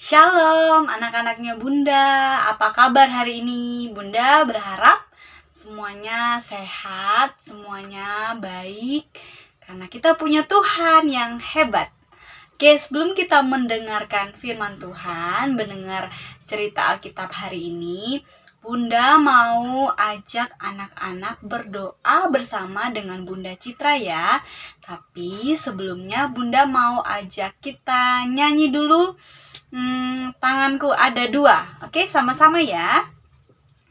Shalom anak-anaknya Bunda, apa kabar hari ini? Bunda berharap semuanya sehat, semuanya baik, karena kita punya Tuhan yang hebat. Oke, sebelum kita mendengarkan firman Tuhan, mendengar cerita Alkitab hari ini, Bunda mau ajak anak-anak berdoa bersama dengan Bunda Citra ya. Tapi sebelumnya Bunda mau ajak kita nyanyi dulu. Tanganku ada dua. Oke, sama-sama ya.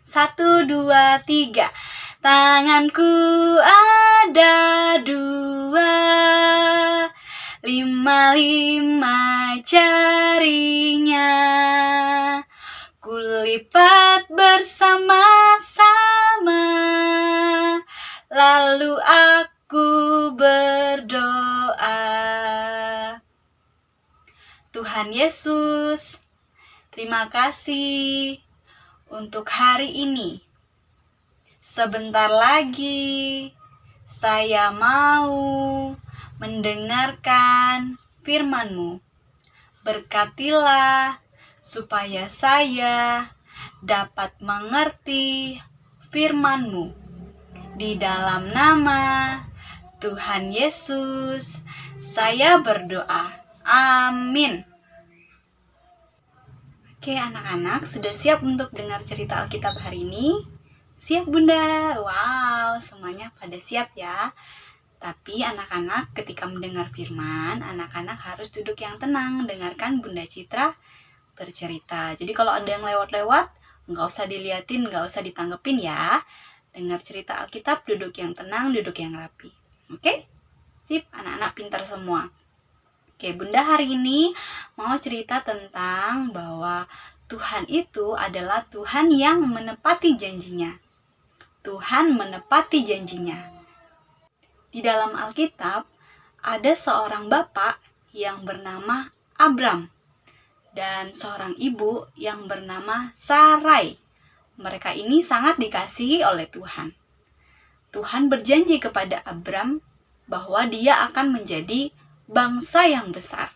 1, 2, 3. Tanganku ada dua, 5 jarinya. Kulipat bersama-sama, lalu aku berdoa. Tuhan Yesus, terima kasih untuk hari ini. Sebentar lagi saya mau mendengarkan firman-Mu. Berkatilah supaya saya dapat mengerti firman-Mu. Di dalam nama Tuhan Yesus, saya berdoa. Amin. Oke anak-anak, sudah siap untuk dengar cerita Alkitab hari ini? Siap Bunda? Wow, semuanya pada siap ya. Tapi anak-anak ketika mendengar firman, anak-anak harus duduk yang tenang, dengarkan Bunda Citra bercerita. Jadi kalau ada yang lewat-lewat, nggak usah diliatin, nggak usah ditanggepin ya. Dengar cerita Alkitab, duduk yang tenang, duduk yang rapi. Oke? Sip, anak-anak pintar semua. Oke, Bunda hari ini mau cerita tentang bahwa Tuhan itu adalah Tuhan yang menepati janjinya. Tuhan menepati janjinya. Di dalam Alkitab, ada seorang bapak yang bernama Abram dan seorang ibu yang bernama Sarai. Mereka ini sangat dikasihi oleh Tuhan. Tuhan berjanji kepada Abram bahwa dia akan menjadi bangsa yang besar.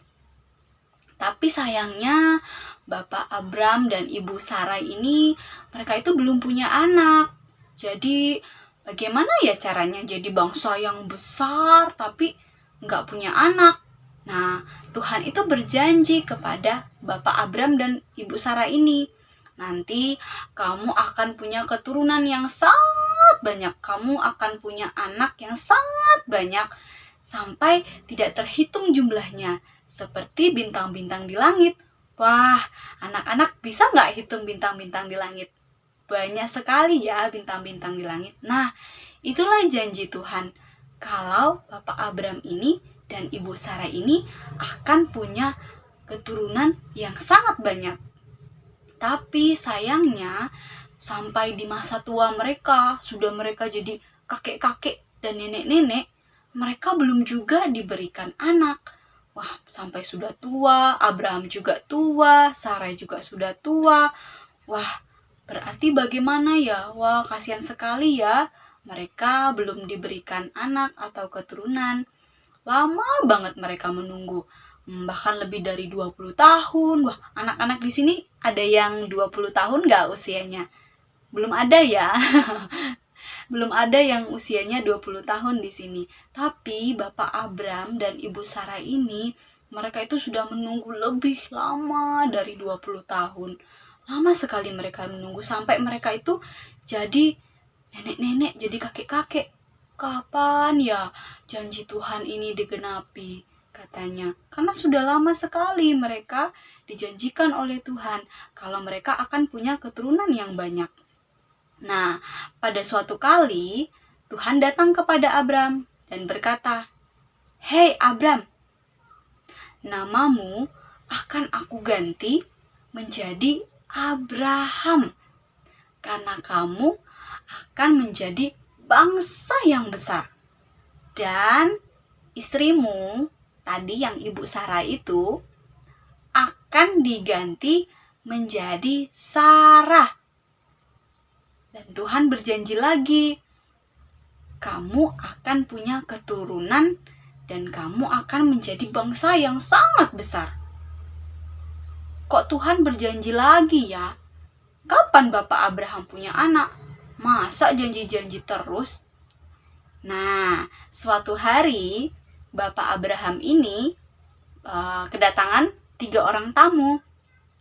Tapi sayangnya Bapak Abram dan Ibu Sarai ini, mereka itu belum punya anak. Jadi bagaimana ya caranya jadi bangsa yang besar tapi nggak punya anak? Nah, Tuhan itu berjanji kepada Bapak Abram dan Ibu Sarai ini, nanti kamu akan punya keturunan yang sangat banyak. Kamu akan punya anak yang sangat banyak, sampai tidak terhitung jumlahnya, seperti bintang-bintang di langit. Wah, anak-anak bisa nggak hitung bintang-bintang di langit? Banyak sekali ya bintang-bintang di langit. Nah, itulah janji Tuhan. Kalau Bapak Abram ini dan Ibu Sarai ini akan punya keturunan yang sangat banyak. Tapi sayangnya, sampai di masa tua mereka, sudah mereka jadi kakek-kakek dan nenek-nenek, mereka belum juga diberikan anak. Wah, sampai sudah tua, Abraham juga tua, Sarai juga sudah tua. Wah, berarti bagaimana ya? Wah, kasihan sekali ya. Mereka belum diberikan anak atau keturunan. Lama banget mereka menunggu. Bahkan lebih dari 20 tahun. Wah, anak-anak di sini ada yang 20 tahun nggak usianya? Belum ada ya. Belum ada yang usianya 20 tahun di sini. Tapi Bapak Abram dan Ibu Sarah ini, mereka itu sudah menunggu lebih lama dari 20 tahun. Lama sekali mereka menunggu sampai mereka itu jadi nenek-nenek, jadi kakek-kakek. Kapan ya janji Tuhan ini digenapi? Katanya. Karena sudah lama sekali mereka dijanjikan oleh Tuhan kalau mereka akan punya keturunan yang banyak. Nah, pada suatu kali, Tuhan datang kepada Abram dan berkata, "Hei Abram, namamu akan aku ganti menjadi Abraham, karena kamu akan menjadi bangsa yang besar. Dan istrimu, tadi yang Ibu Sarah itu, akan diganti menjadi Sarah." Dan Tuhan berjanji lagi, kamu akan punya keturunan dan kamu akan menjadi bangsa yang sangat besar. kok Tuhan berjanji lagi ya? Kapan Bapak Abraham punya anak? Masa janji-janji terus? Nah, suatu hari Bapak Abraham ini kedatangan 3 orang tamu.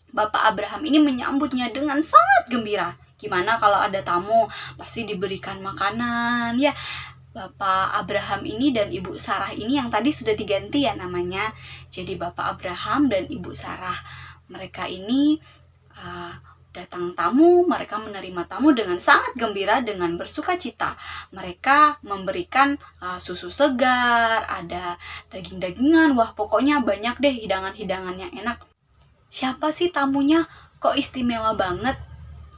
Bapak Abraham ini menyambutnya dengan sangat gembira. Gimana kalau ada tamu? Pasti diberikan makanan ya. Bapak Abraham ini dan Ibu Sarah ini yang tadi sudah diganti ya namanya. Jadi Bapak Abraham dan Ibu Sarah, mereka ini datang tamu, mereka menerima tamu dengan sangat gembira, dengan bersuka cita. Mereka memberikan susu segar, ada daging-dagingan, wah pokoknya banyak deh hidangan-hidangan yang enak. Siapa sih tamunya? Kok istimewa banget?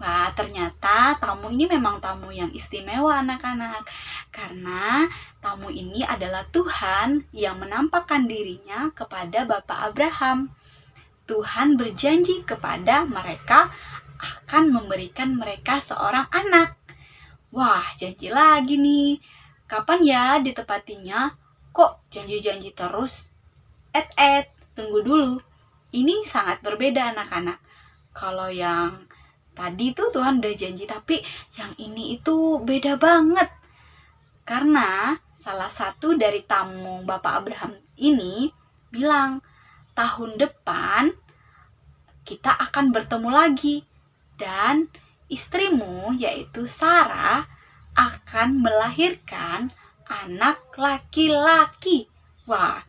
Wah, ternyata tamu ini memang tamu yang istimewa anak-anak. Karena tamu ini adalah Tuhan yang menampakkan dirinya kepada Bapak Abraham. Tuhan berjanji kepada mereka akan memberikan mereka seorang anak. Wah, janji lagi nih. Kapan ya ditepatinya? Kok janji-janji terus? Tunggu dulu. Ini sangat berbeda anak-anak. Kalau yang tadi tuh Tuhan udah janji, tapi yang ini itu beda banget. Karena salah satu dari tamu Bapak Abraham ini bilang, tahun depan kita akan bertemu lagi. Dan istrimu yaitu Sarah akan melahirkan anak laki-laki. Wah,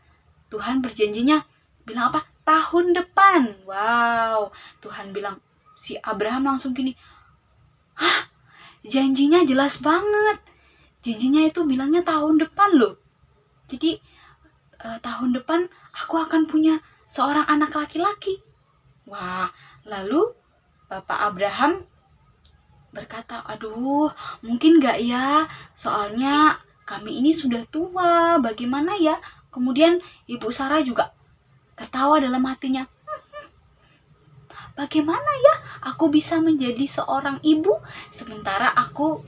Tuhan berjanjinya bilang apa? Tahun depan. Wow, Tuhan bilang, si Abraham langsung gini, hah, janjinya jelas banget. Janjinya itu bilangnya tahun depan loh. Jadi tahun depan aku akan punya seorang anak laki-laki. Wah, lalu Bapak Abraham berkata, aduh, mungkin gak ya, soalnya kami ini sudah tua, bagaimana ya? Kemudian Ibu Sarah juga tertawa dalam hatinya, bagaimana ya aku bisa menjadi seorang ibu sementara aku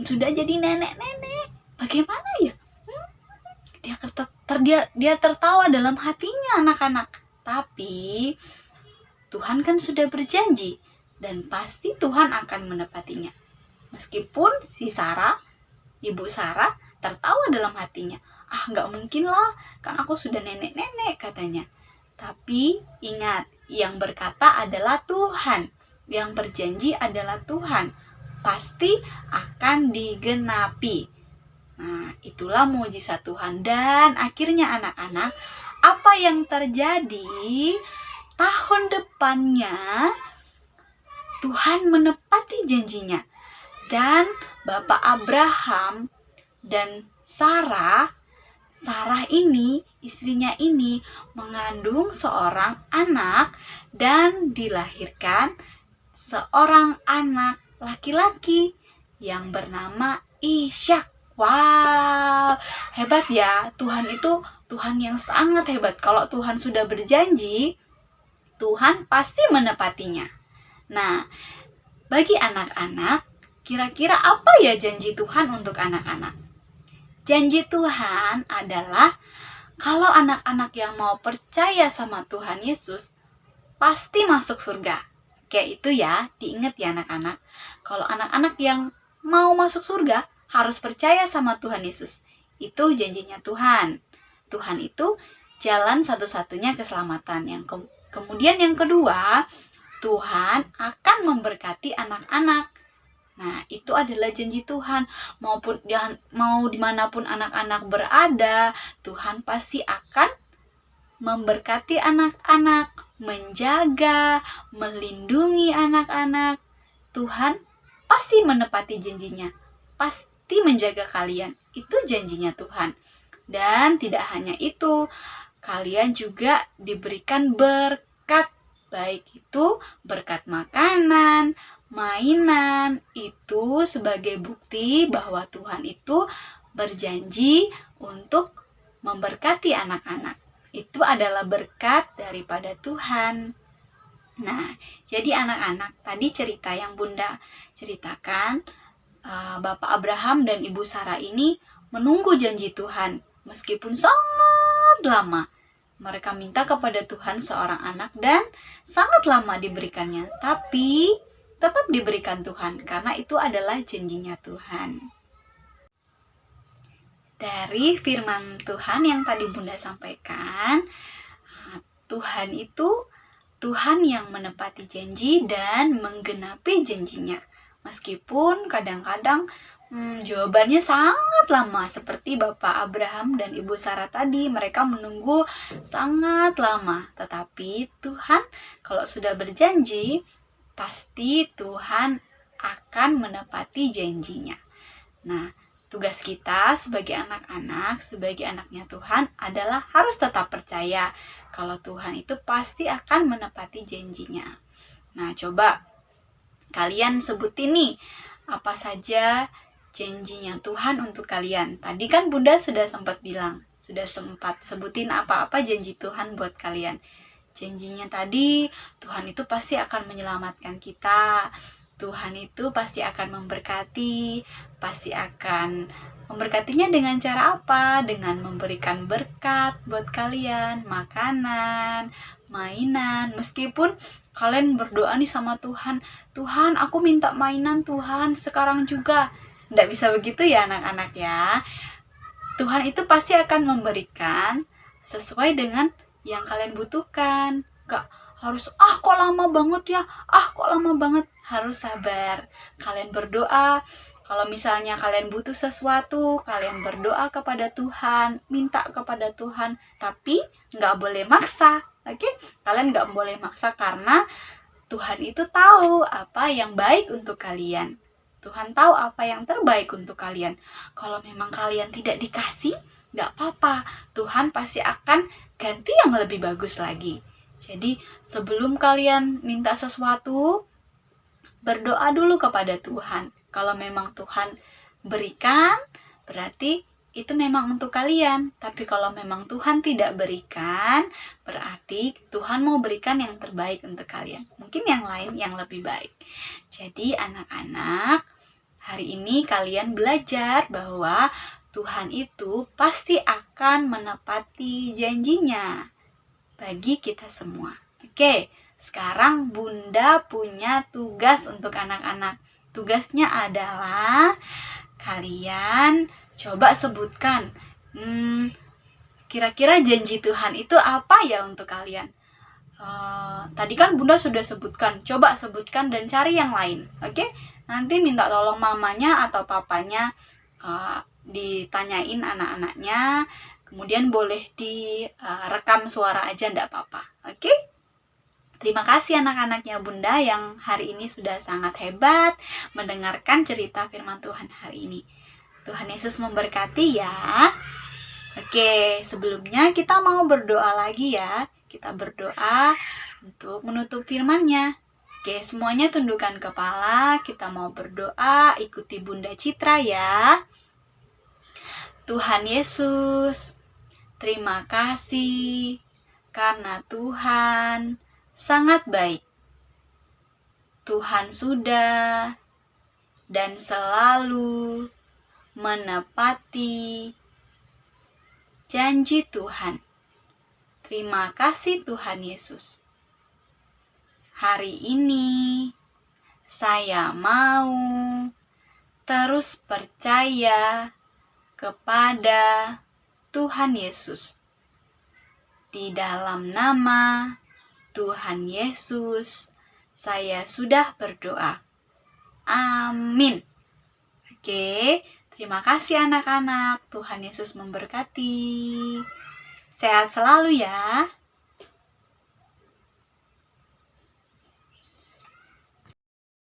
sudah jadi nenek-nenek? Bagaimana ya? Dia tertawa dalam hatinya anak-anak. Tapi Tuhan kan sudah berjanji dan pasti Tuhan akan menepatinya. Meskipun si Sarah, Ibu Sarah tertawa dalam hatinya. Gak mungkin lah, kan aku sudah nenek-nenek katanya. Tapi ingat, yang berkata adalah Tuhan. Yang berjanji adalah Tuhan. Pasti akan digenapi. Nah, itulah mukjizat Tuhan. Dan akhirnya anak-anak, apa yang terjadi? Tahun depannya Tuhan menepati janjinya. Dan Bapak Abraham dan Sarah ini, istrinya ini mengandung seorang anak dan dilahirkan seorang anak laki-laki yang bernama Ishak. Wow, hebat ya. Tuhan itu Tuhan yang sangat hebat. Kalau Tuhan sudah berjanji, Tuhan pasti menepatinya. Nah, bagi anak-anak, kira-kira apa ya janji Tuhan untuk anak-anak? Janji Tuhan adalah kalau anak-anak yang mau percaya sama Tuhan Yesus, pasti masuk surga. Kayak itu ya, diingat ya anak-anak. Kalau anak-anak yang mau masuk surga, harus percaya sama Tuhan Yesus. Itu janjinya Tuhan. Tuhan itu jalan satu-satunya keselamatan. Kemudian yang kedua, Tuhan akan memberkati anak-anak. Nah, itu adalah janji Tuhan. Mau dimanapun anak-anak berada, Tuhan pasti akan memberkati anak-anak, menjaga, melindungi anak-anak. Tuhan pasti menepati janjinya, pasti menjaga kalian. Itu janjinya Tuhan. Dan tidak hanya itu, kalian juga diberikan berkat, baik itu berkat makanan, mainan. Itu sebagai bukti bahwa Tuhan itu berjanji untuk memberkati anak-anak. Itu adalah berkat daripada Tuhan. Nah, jadi anak-anak, tadi cerita yang Bunda ceritakan, Bapak Abraham dan Ibu Sarah ini menunggu janji Tuhan meskipun sangat lama. Mereka minta kepada Tuhan seorang anak dan sangat lama diberikannya, tapi tetap diberikan Tuhan karena itu adalah janjinya Tuhan. Dari firman Tuhan yang tadi Bunda sampaikan, Tuhan itu Tuhan yang menepati janji dan menggenapi janjinya. Meskipun kadang-kadang jawabannya sangat lama, seperti Bapak Abraham dan Ibu Sarah tadi, mereka menunggu sangat lama. Tetapi Tuhan kalau sudah berjanji, pasti Tuhan akan menepati janjinya. Nah, tugas kita sebagai anak-anak, sebagai anaknya Tuhan adalah harus tetap percaya kalau Tuhan itu pasti akan menepati janjinya. Nah, coba kalian sebutin nih, apa saja janjinya Tuhan untuk kalian. Tadi kan Bunda sudah sempat bilang, sudah sempat sebutin apa-apa janji Tuhan buat kalian. Janjinya tadi, Tuhan itu pasti akan menyelamatkan kita. Tuhan itu pasti akan memberkati, pasti akan memberkatinya dengan cara apa? Dengan memberikan berkat buat kalian, makanan, mainan. Meskipun kalian berdoa nih sama Tuhan, Tuhan aku minta mainan Tuhan sekarang juga. Nggak bisa begitu ya anak-anak ya. Tuhan itu pasti akan memberikan sesuai dengan yang kalian butuhkan. Nggak harus, kok lama banget ya, kok lama banget. Harus sabar. Kalian berdoa, kalau misalnya kalian butuh sesuatu, kalian berdoa kepada Tuhan, minta kepada Tuhan, tapi nggak boleh maksa. Oke? Kalian nggak boleh maksa karena Tuhan itu tahu apa yang baik untuk kalian. Tuhan tahu apa yang terbaik untuk kalian. Kalau memang kalian tidak dikasih, nggak apa-apa. Tuhan pasti akan ganti yang lebih bagus lagi. Jadi sebelum kalian minta sesuatu, berdoa dulu kepada Tuhan. Kalau memang Tuhan berikan, berarti itu memang untuk kalian. Tapi kalau memang Tuhan tidak berikan, berarti Tuhan mau berikan yang terbaik untuk kalian. Mungkin yang lain yang lebih baik. Jadi anak-anak, hari ini kalian belajar bahwa Tuhan itu pasti akan menepati janjinya bagi kita semua. Oke, sekarang Bunda punya tugas untuk anak-anak. Tugasnya adalah kalian coba sebutkan kira-kira janji Tuhan itu apa ya untuk kalian. Tadi kan Bunda sudah sebutkan, coba sebutkan dan cari yang lain. Oke, nanti minta tolong mamanya atau papanya ditanyain anak-anaknya. Kemudian boleh direkam suara aja, enggak apa-apa. Oke? Terima kasih anak-anaknya Bunda yang hari ini sudah sangat hebat mendengarkan cerita firman Tuhan hari ini. Tuhan Yesus memberkati ya. Oke, sebelumnya kita mau berdoa lagi ya. Kita berdoa untuk menutup firman-Nya. Oke, semuanya tundukkan kepala. Kita mau berdoa, ikuti Bunda Citra ya. Tuhan Yesus, terima kasih karena Tuhan sangat baik. Tuhan sudah dan selalu menepati janji Tuhan. Terima kasih Tuhan Yesus. Hari ini saya mau terus percaya kepada Tuhan Yesus. Di dalam nama Tuhan Yesus, saya sudah berdoa. Amin. Oke, terima kasih anak-anak. Tuhan Yesus memberkati. Sehat selalu ya.